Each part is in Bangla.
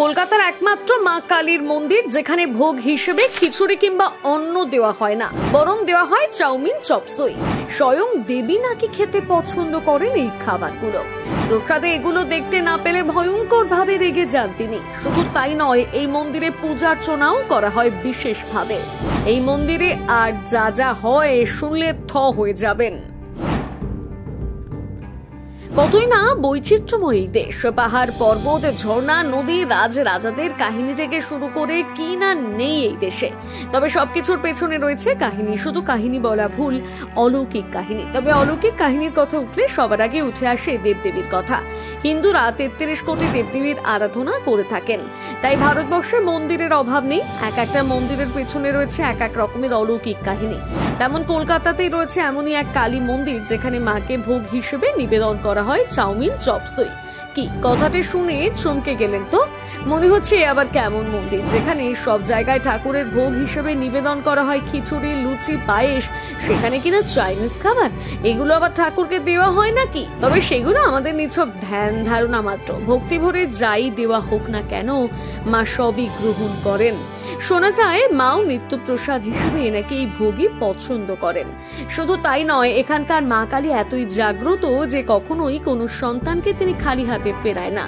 কলকাতার একমাত্র মা কালীর মন্দির যেখানে ভোগ হিসেবে খিচুড়ি কিংবা অন্ন দেওয়া হয় না, বরং দেওয়া হয় চাউমিন, চপসই। স্বয়ং দেবী নাকি খেতে পছন্দ করেন এই খাবারগুলো। প্রসাদে এগুলো দেখতে না পেলে ভয়ঙ্কর ভাবে রেগে যান তিনি। শুধু তাই নয়, এই মন্দিরে পূজার্চনাও করা হয় বিশেষ ভাবে। এই মন্দিরে আর যা যা হয় শুনলে থ হয়ে যাবেন। কতই না বৈচিত্র্যময় দেশ, পাহাড়, পর্বত, ঝর্ণা, নদী, রাজাদের কাহিনী থেকে শুরু করে কি না নেই এই দেশে। তবে সবকিছুর পেছনে রয়েছে কাহিনী। শুধু কাহিনী বলা ভুল, অলৌকিক কাহিনী। তবে অলৌকিক কাহিনীর কথা উঠলে সবার আগে উঠে আসে দেবদেবীর কথা। হিন্দুরা 33 কোটি দেবদেবীর আরাধনা করে থাকেন, তাই ভারতবর্ষে মন্দিরের অভাব নেই। এক একটা মন্দিরের পেছনে রয়েছে এক এক রকমের অলৌকিক কাহিনী। তেমন কলকাতাতেই রয়েছে এমনই এক কালী মন্দির যেখানে মাকে ভোগ হিসেবে নিবেদন করা হয় চাউমিন, চপসই। কি কথাটি শুনে চমকে গেলেন তো? মনে হচ্ছে আবার কেমন মন্দির যেখানে সব জায়গায় ঠাকুরের ভোগ হিসেবে নিবেদন করা হয় খিচুড়ি, লুচি, পায়েস, সেখানে কিনা চাইনিজ খাবার। এগুলো আবার ঠাকুরকে দেওয়া হয় নাকি? তবে সেগুলো আমাদের নিছক ধ্যান ধারণা মাত্র। ভক্তি ভরে যাই দেওয়া হোক না কেন, মা সবই গ্রহণ করেন। শোনা যায় মাও নিত্য প্রসাদ হিসেবে নাকি এই ভোগই পছন্দ করেন। শুধু তাই নয়, এখানকার মা কালী এতই জাগ্রত যে কখনোই কোনো সন্তানকে তিনি খালি হাতে ফেরায় না।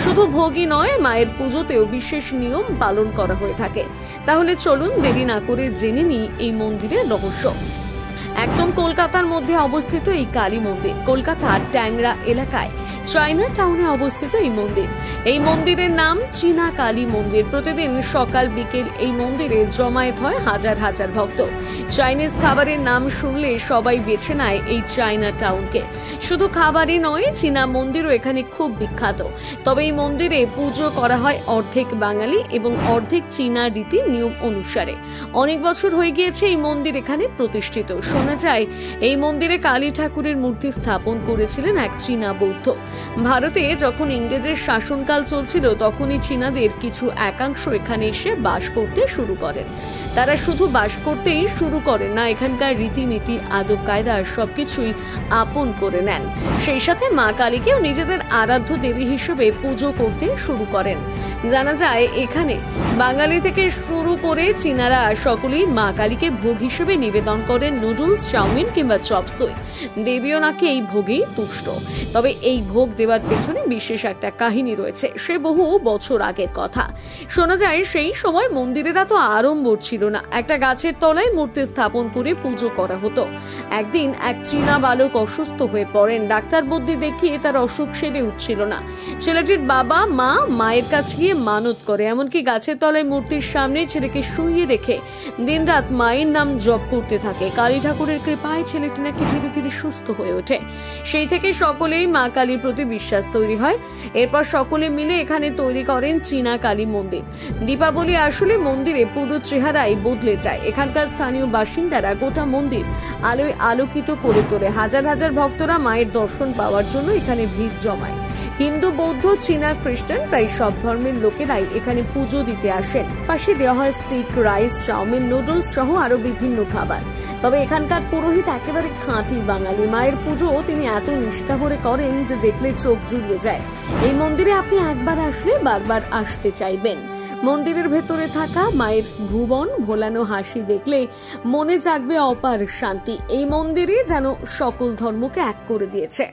শুধু ভোগই নয়, মায়ের পুজোতেও বিশেষ নিয়ম পালন করা হয়ে থাকে। তাহলে চলুন দেরি না করে জেনে নিই এই মন্দিরের রহস্য। একদম কলকাতার মধ্যে অবস্থিত এই কালী মন্দির কলকাতার ট্যাংরা এলাকায় চায়না টাউনে অবস্থিত এই মন্দির। এই মন্দিরের নাম চীনা কালী মন্দির। প্রতিদিন সকাল বিকেল এই মন্দিরে জমায়েত হয় হাজার হাজার ভক্ত। চাইনিজ খাবারের নাম শুনলে সবাই বেছে নেয় এই চায়না টাউনকে। শুধু খাবারই নয়, চীনা মন্দিরও এখানে খুব বিখ্যাত। তবে এই মন্দিরে পুজো করা হয় অর্ধেক বাঙালি এবং অর্ধেক চীনা রীতি নিয়ম অনুসারে। অনেক বছর হয়ে গিয়েছে এই মন্দির এখানে প্রতিষ্ঠিত। শোনা যায় এই মন্দিরে কালী ঠাকুরের মূর্তি স্থাপন করেছিলেন এক চীনা বৌদ্ধ। ভারতে যখন ইংরেজের শাসনকাল চলছিল তখনই চীনাদের কিছু একাংশ এখানে এসে বাস করতে শুরু করেন। তারা শুধু বাস করতেই শুরু করেন না, এখানকার রীতিনীতি, আদব কায়দা সবকিছুই আপন করে নেন। সেই সাথে মা কালীকেও নিজেদের আরাধ্য দেবী হিসেবে পুজো করতে শুরু করেন। জানা যায় এখানে বাঙালি থেকে শুরু করে চীনারা সকলেই মা কালীকে ভোগ হিসেবে নিবেদন করেন নুডলস, চাউমিন কিংবা চপসই। দেবীও নাকি এই ভোগেই তুষ্ট। তবে এই ভোগ দেওয়ার পেছনে বিশেষ একটা কাহিনী রয়েছে। সে বহু বছর আগের কথা। শোনা যায় সেই সময় মন্দিরের এত আড়ম্বর ছিল না। একটা গাছের তলায় মূর্তি স্থাপন করে পুজো করা হতো। একদিন এক চীনা বালক অসুস্থ হয়ে পড়েন। ডাক্তার বুদ্ধি দেখিয়ে তার অসুখ সেরে উঠছিল না। ছেলেটির বাবা মা মায়ের কাছে গিয়ে মানত করে, এমনকি গাছের তলায় মূর্তির সামনে ছেলেকে শুইয়ে রেখে দিনরাত মায়ের নাম জপ করতে থাকে। কালী ঠাকুরের কৃপায় ছেলেটি নাকি ধীরে ধীরে সুস্থ হয়ে ওঠে। সেই থেকে সকলেই মা কালীর প্রতি বিশ্বাস তৈরি হয়। এরপর সকলে মিলে এখানে তৈরি করেন চীনা কালী মন্দির। দীপাবলি আসলে মন্দিরে পুরো চেহারাই বদলে যায়। এখানকার স্থানীয় বাসিন্দারা গোটা মন্দির আলোয় আলোকিত করে তোলে। হাজার হাজার ভক্তরা মায়ের দর্শন পাওয়ার জন্য এখানে ভিড় জমায়। হিন্দু, বৌদ্ধ, চীনা, খ্রিস্টান প্রায় সব ধর্মের লোকেরাই এখানে পুজো দিতে আসেন। পাশে দেওয়া হয় স্টিক, রাইস, চাউমিন, নুডলস সহ আরো বিভিন্ন খাবার। তবে এখানকার পুরোহিত একেবারে খাঁটি বাঙালি। মায়ের পুজো তিনি এত নিষ্ঠা ভরে করেন যে দেখলে চোখ জুড়িয়ে যায়। এই মন্দিরে আপনি একবার আসলে বারবার আসতে চাইবেন। মন্দিরের ভেতরে থাকা মায়ের ভুবন ভোলানো হাসি দেখলে মনে জাগবে অপার শান্তি। এই মন্দিরই যেন সকল ধর্মকে এক করে দিয়েছে।